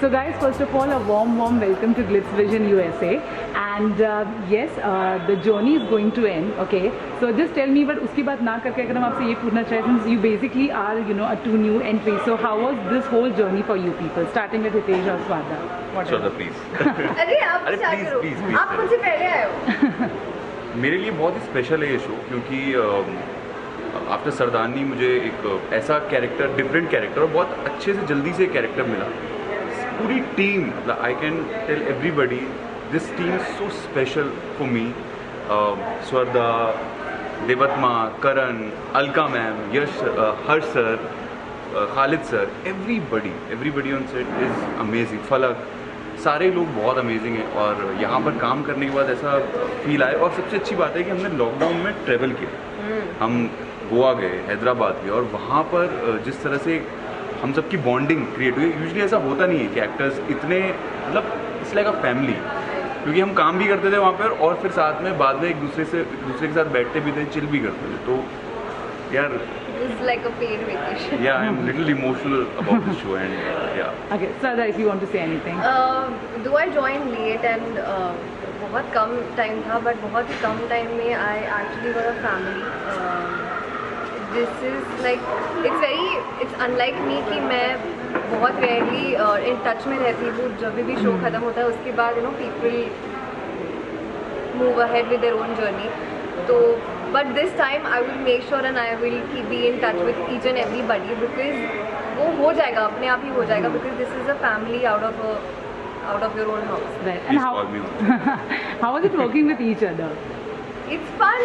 So guys, first of all, a warm welcome to Glitz Vision USA. And yes, the journey is going to end. Okay. So just tell me, but उसकी बात ना करके अगर हम आपसे ये पूछना चाहें, since you basically are, you know, a two new entry. So how was this whole journey for you people, starting with Hitesh or Swada? Swada, please. अरे आप स्टार्ट करो, please, आप मुझसे पहले आए हो। मेरे लिए बहुत ही स्पेशल है ये शो, क्योंकि आफ्टर सरदारनी मुझे एक ऐसा कैरेक्टर, डिफरेंट कैरेक्टर, और बहुत अच्छे से जल्दी से कैरेक्टर मिला। पूरी team, I can tell everybody, this team is so special for me. Swarda, Devatma, Karan, Alka ma'am, Yash, Harsh sir, Khalid sir, everybody on set is amazing. Falak, सारे लोग बहुत अमेजिंग हैं, और यहाँ पर काम करने के बाद ऐसा फील आया। और सबसे अच्छी बात है कि हमने लॉकडाउन में ट्रैवल किया, हम गोवा गए, हैदराबाद गए, और वहाँ पर जिस तरह से हम सबकी बॉन्डिंग क्रिएट हुई। यूजुअली ऐसा होता नहीं है कि एक्टर्स इतने, मतलब इट्स लाइक अ फैमिली, क्योंकि हम काम भी करते थे वहाँ पर, और फिर साथ में बाद में एक दूसरे के साथ बैठते भी थे, चिल भी करते थे। तो यार, It's like a paid vacation. yeah, I'm a little emotional about this show, and yeah. Okay, Swada, if you want to say anything. Do I join late and बहुत कम टाइम था, बट बहुत ही कम time में I actually got a family. This is like, it's unlike me कि मैं बहुत rarely in touch में रहती हूँ। जब भी शो ख़त्म होता है उसके बाद people move ahead with their own journey. तो but this time I will make sure and I will be in touch with each and everybody, because वो हो जाएगा, अपने आप ही हो जाएगा, because this is a family out of your own house. Right. Please And call me on. how was it working with each other? It's fun.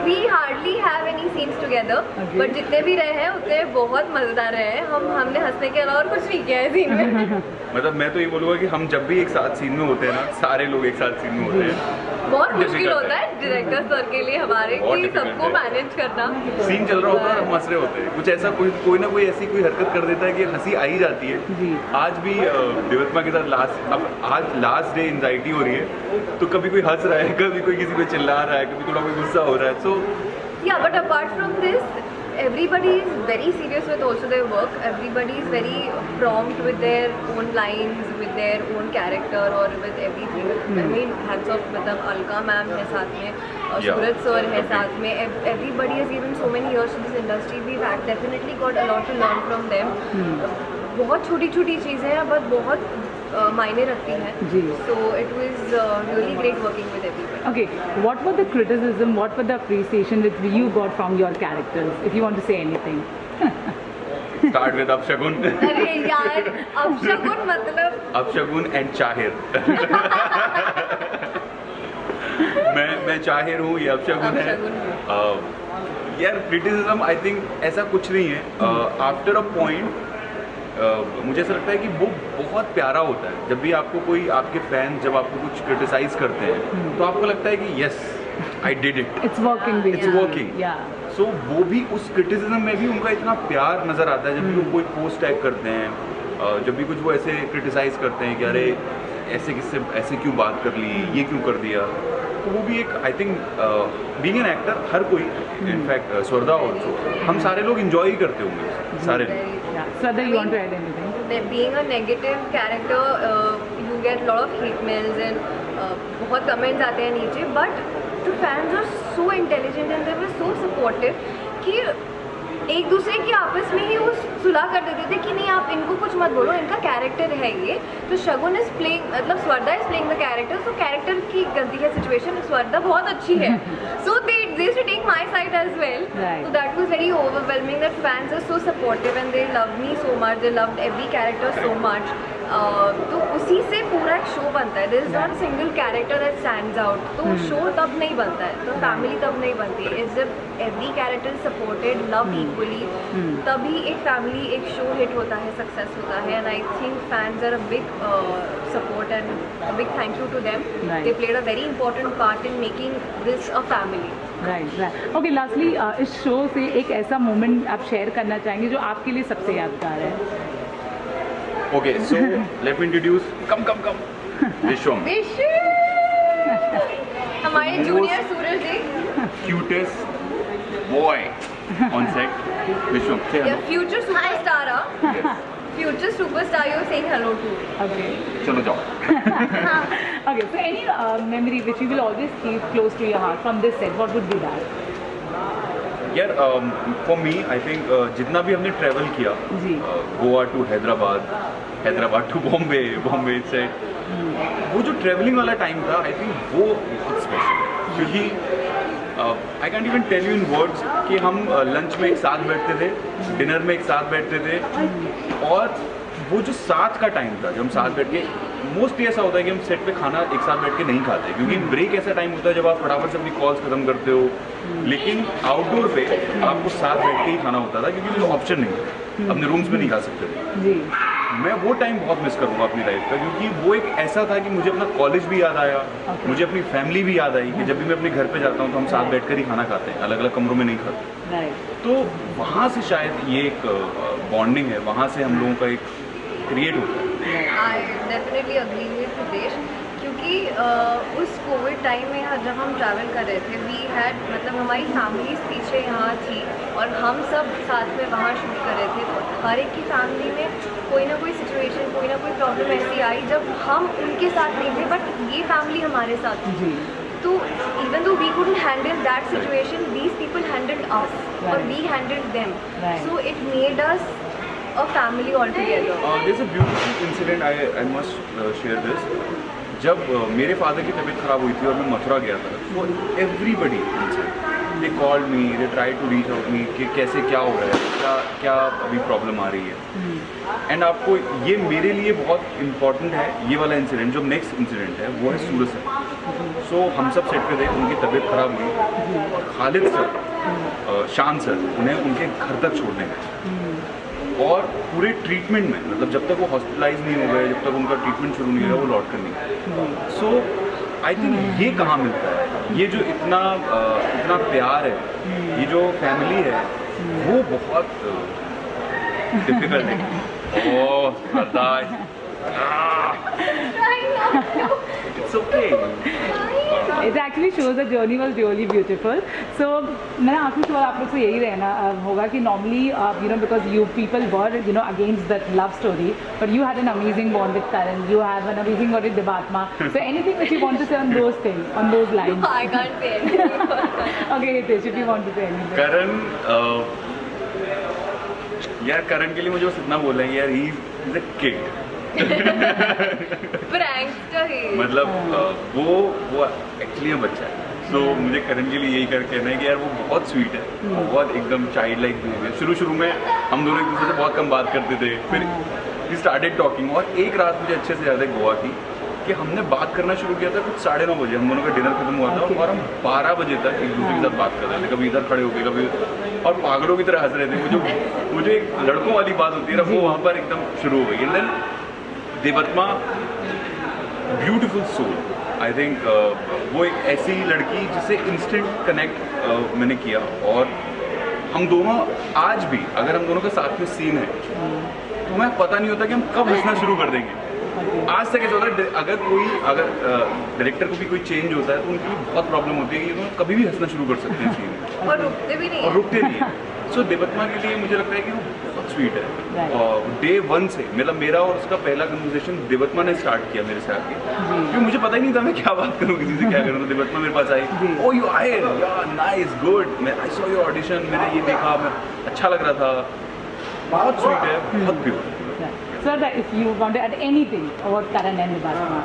we hardly have any scenes together. Okay. But जितने भी रहे हैं उतने बहुत मजेदार रहे हैं। हमने हंसने के अलावा और कुछ नहीं किया है सीन में। मतलब मैं तो ये बोलूँगा कि हम जब भी एक साथ सीन में होते हैं ना, सारे लोग एक साथ सीन में होते हैं, बहुत मुश्किल होता है डायरेक्टर सर के लिए हमारे कि सबको मैनेज करना। सीन चल रहा होता है और हम हंस रहे होते हैं, कुछ ऐसा कोई ना कोई ऐसी कोई हरकत कर देता है कि हंसी आ ही जाती है। आज भी देवत्मा के साथ आज लास्ट डे एंजाइटी हो रही है, तो कभी कोई हंस रहा है, कभी कोई किसी को चिल्ला रहा है, कभी थोड़ा कोई गुस्सा हो रहा है। सो Yeah, but apart from this, everybody is very serious with also their work. Everybody is very prompt with their own lines, with their own character, or with everything. I mean, hats off, मतलब Alka ma'am है साथ में, और सूरज sir है साथ में. Everybody has given so many years to this industry. We've definitely got a lot to learn from them. बहुत छोटी चीज़ें हैं, बट बहुत मायने रखती हैं. So it was really great working with everybody. Okay, what were the criticism, what were the appreciation that you got from your characters, if you want to say anything? start with अपशगुन. अरे यार, अपशगुन मतलब अपशगुन and चाहिर. मैं चाहिर हूँ, ये अपशगुन है. यार, क्रिटिसिज्म आई थिंक ऐसा कुछ नहीं है. आफ्टर अ पॉइंट मुझे ऐसा लगता है कि वो बहुत प्यारा होता है जब भी आपको कोई, आपके फैन जब आपको कुछ क्रिटिसाइज करते हैं, तो आपको लगता है कि yes, I did it, It's working. It's working. So वो भी उस क्रिटिसिज्म में भी उनका इतना प्यार नज़र आता है जब भी वो कोई पोस्ट टैग करते हैं, जब भी कुछ वो ऐसे क्रिटिसाइज करते हैं कि अरे ऐसे क्यों बात कर ली, ये क्यों कर दिया. तो वो भी एक, I think being an actor, हर कोई, इनफैक्ट स्वर्दा ऑल्सो, हम सारे लोग इंजॉय ही करते होंगे, सारे लोग. Swada, you want to add anything? being a negative character, you get lot of hate mails and बहुत कमेंट्स आते हैं नीचे, but the fans are so intelligent and they were so supportive कि एक दूसरे की आपस में ही वो सुलह कर देते थे कि नहीं, आप इनको कुछ मत बोलो, इनका कैरेक्टर है ये. तो शगुन इज प्लेइंग, मतलब Swarda is playing the character, तो कैरेक्टर की गलती है सिचुएशन, स्वर्दा बहुत अच्छी है, so they used to take my side as well. So that was very overwhelming that fans are so supportive and they love me so much, they loved every character so much. तो उसी से पूरा एक show बनता है. There is not a single character that stands out. तो show तब नहीं बनता है, तो फैमिली तब नहीं बनती है. इट्स जब every character supported, love equally, तभी एक फैमिली, एक शो हिट होता है, सक्सेस होता है. And I think fans are a big support and a big thank you to them. They played a very important part in making this a family. Right. Okay, lastly इस show से एक ऐसा moment आप share करना चाहेंगे जो आपके लिए सबसे यादगार है? Okay, so let me introduce. Come. Vishwam. हमारे junior Suraj ji. Cutest boy on set. Vishwam. Say hello. Future superstar. future superstar you're saying hello to. Okay. चलो जाओ. Okay, so any memory which you will always keep close to your heart from this set, what would be that? यार for me I think जितना भी हमने travel किया, जी. Goa to Hyderabad to Bombay से, वो जो ट्रैवलिंग वाला टाइम था आई थिंक वो बहुत स्पेशल है, क्योंकि I can't even tell you in words कि हम लंच में एक साथ बैठते थे, डिनर में एक साथ बैठते थे, और वो जो साथ का टाइम था जब हम साथ बैठ के, मोस्टली ऐसा होता है कि हम सेट पे खाना एक साथ बैठ के नहीं खाते, क्योंकि ब्रेक ऐसा टाइम होता है जब आप फटाफट से अपनी कॉल्स खत्म करते हो, लेकिन आउटडोर पे आपको साथ बैठ के ही खाना होता था, क्योंकि कोई ऑप्शन नहीं था, अपने रूम्स में नहीं खा सकते थे. जी. मैं वो टाइम बहुत मिस करूँगा अपनी लाइफ का, क्योंकि वो एक ऐसा था कि मुझे अपना कॉलेज भी याद आया, मुझे अपनी फैमिली भी याद आई कि जब भी मैं अपने घर पे जाता हूँ तो हम साथ बैठकर ही खाना खाते हैं, अलग अलग कमरों में नहीं खाते. Right. तो वहाँ से शायद ये एक बॉन्डिंग है, वहाँ से हम लोगों का एक क्रिएट होता है. I definitely agree with Hitesh, क्योंकि उस कोविड टाइम में जब हम ट्रैवल कर रहे थे, वी हैड मतलब हमारी फैमिलीज पीछे यहाँ थी और हम सब साथ में वहाँ शूट कर रहे थे, तो हर एक की फैमिली में कोई ना कोई सिचुएशन, कोई ना कोई प्रॉब्लम ऐसी आई जब हम उनके साथ नहीं थे, बट ये फैमिली हमारे साथ थी. जी. तो even though we couldn't handle that situation, these people handled us, or Right. we handled them. Right. So it made us a family altogether. There's a beautiful incident, I must share this. जब मेरे father की तबीयत ख़राब हुई थी और मैं मथुरा गया था, वो everybody they called me, they try to reach out me कि कैसे क्या हो रहा है, क्या अभी प्रॉब्लम आ रही है. एंड आपको ये मेरे लिए बहुत इम्पॉर्टेंट है, ये वाला इंसिडेंट जो नेक्स्ट इंसिडेंट है वो है सूरज सर. सो हम सब सेट पे थे, उनकी तबीयत ख़राब हुई और खालिद सर, शान सर उन्हें उनके घर तक छोड़ने गए, और पूरे ट्रीटमेंट में, मतलब जब तक वो हॉस्पिटलाइज नहीं हो गए, जब तक उनका ट्रीटमेंट शुरू नहीं हुआ, वो लौट कर नहीं गए. सो आई थिंक ये कहाँ मिलता है, ये जो इतना प्यार है, ये जो फैमिली है, वो बहुत डिफिकल्ट है. ओह बर्दाश्त, it's okay. It actually shows the journey was really beautiful. So मेरा आखिरी सवाल आप लोग से यही रहना होगा कि normally because you people were against that love story, but you had an amazing bond with Karan, you have an amazing bond with Debatma. So anything which you want to say on those things, on those lines? I can't say anything. Okay, Hitesh, if you want to say anything. करण, यार करण के लिए मुझे बस इतना बोलना है यार, he is a kid. Prankster ही. मतलब वो एक्चुअली बच्चा है. सो मुझे करण के लिए यही कहना है कि यार वो बहुत स्वीट है, बहुत एकदम चाइल्ड लाइक बिहेवियर. शुरू में हम दोनों एक दूसरे से बहुत कम बात करते थे, फिर वी स्टार्टेड टॉकिंग, और एक रात मुझे अच्छे से याद है गोवा की, कि हमने बात करना शुरू किया था कुछ 9:30 बजे, हम दोनों का डिनर खत्म हुआ था, और हम 12 बजे तक एक दूसरे के साथ बात कर रहे थे, कभी इधर खड़े होके, कभी, और पागलों की तरह हंस रहे थे. वो जो एक लड़कों वाली बात होती है ना, वो वहाँ पर एकदम शुरू हो गई. And then Devatma, beautiful soul. I think वो एक ऐसी लड़की जिससे इंस्टेंट कनेक्ट मैंने किया, और हम दोनों आज भी अगर हम दोनों के साथ में सीन है तो हमें पता नहीं होता कि हम कब हंसना शुरू कर देंगे. आज तक ऐसा होता है, अगर डायरेक्टर को भी कोई चेंज होता है तो उनकी भी बहुत प्रॉब्लम होती है कि वो कभी भी हंसना शुरू कर सकते हैं सीन में, और रुकते भी नहीं और रुकते नहीं है. सो देवत्मा के लिए मुझे लगता है कि वो बहुत स्वीट है. और डे 1 से मतलब मेरा और उसका पहला कन्वर्सेशन देवत्मा ने स्टार्ट किया मेरे से आके, क्योंकि मुझे पता ही नहीं था मैं क्या बात करूँ, किसी से क्या करूँ. तो देवत्मा मेरे पास आई, ओ यू आए, यार नाइस, गुड, मैं आई सॉ योर ऑडिशन, मैंने ये देखा, मैं अच्छा लग रहा था. बहुत स्वीट है, बहुत pure. So that if you want to add anything about Karan and Debatma.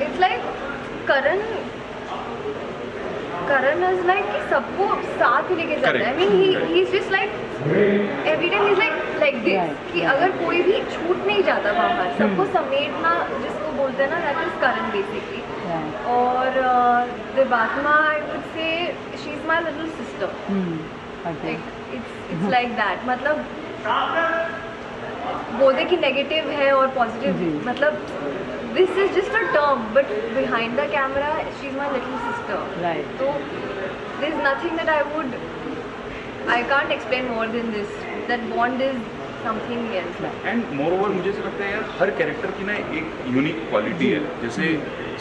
It's like Karan is like कि सबको साथ लेके जाता है. I mean he's just like every time he's like this, कि अगर कोई भी छूट नहीं जाता बाहर, सबको समेटना जिसको बोलते हैं ना, that is Karan basically. और Debatma, I would say she's my little sister. Okay. It's like that. मतलब बोलते कि नेगेटिव है और पॉजिटिव, मतलब this is just a term, but behind the camera she is my little sister. Right. तो there is nothing that I can't explain more than this. That bond is something else. And moreover मुझे ऐसा लगता है यार, हर character की ना एक unique quality है. जैसे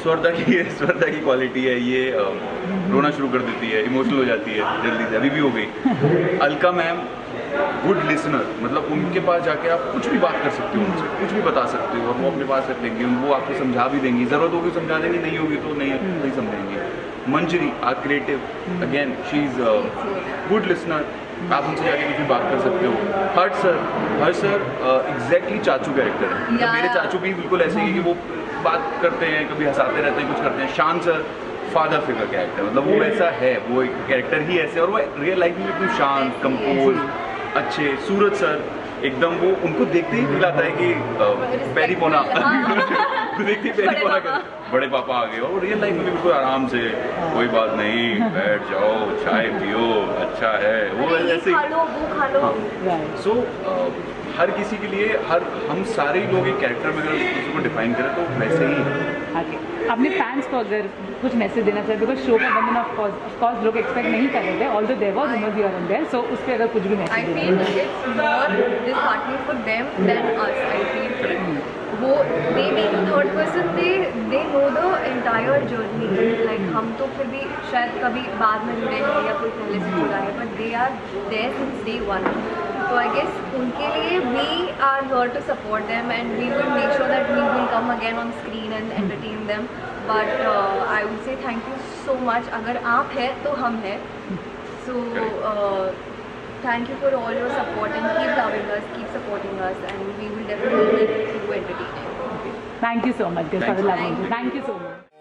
स्वर्धा की क्वालिटी है, ये रोना शुरू कर देती है, इमोशनल हो जाती है जल्दी से, अभी भी हो गई. अलका मैम गुड लिसनर, मतलब उनके पास जाके आप कुछ भी बात कर सकते हो, उनसे कुछ भी बता सकते हो और वो अपने पास रख लेंगी, वो आपको समझा भी देंगी, ज़रूरत होगी समझा देंगी, नहीं होगी तो नहीं समझेंगी। Manjari are creative, again she is good listener, आप उनसे जाके कुछ भी बात कर सकते हो। हर्ष सर एग्जैक्टली चाचू कैरेक्टर है, मतलब मेरे चाचू भी बिल्कुल ऐसे ही कि वो बात करते हैं, कभी हंसाते रहते हैं, कुछ करते हैं। शान सर फादर फिगर कैरेक्टर, मतलब वो ऐसा है, वो एक कैरेक्टर ही ऐसे, और वो रियल लाइफ में एकदम शांत, कंपोज, अच्छे। सूरज सर एकदम, वो उनको देखते ही फील आता है कि पैरी पोना देखते ही पैरी पोना कर, बड़े पापा आ गए, और रियल लाइफ में भी बिल्कुल आराम से, कोई बात नहीं, बैठ जाओ, चाय पियो, अच्छा है, वो ऐसे खा लो, वो खा लो। सो हर किसी के लिए, हम सारे ही लोग एक कैरेक्टर में अगर किसी को डिफाइन करें तो वैसे ही है। ओके, अपने फैंस को अगर कुछ मैसेज देना चाहिए, बिकॉज शो का बंधन ऑफ कोर्स लोग एक्सपेक्ट नहीं कर रहे थे, although there was rumours here and there, so उस पे अगर कुछ भी I मैसेज feel देना it's more disheartening for them than us. I feel वो they being third person, they know the entire journey. Like हम तो फिर भी शायद कभी बाद में जुड़े हैं या कोई पहले से जुड़ा है, but they are there since day one. So I guess उनके लिए we are here to support them and we will make sure that we will come again on screen and entertain them. But I would say thank you so much. अगर आप हैं तो हम हैं. So thank you for all your support and keep loving us, keep supporting us, and we will definitely keep you entertaining. Thank you so much, guys, for the love. Thank you so much.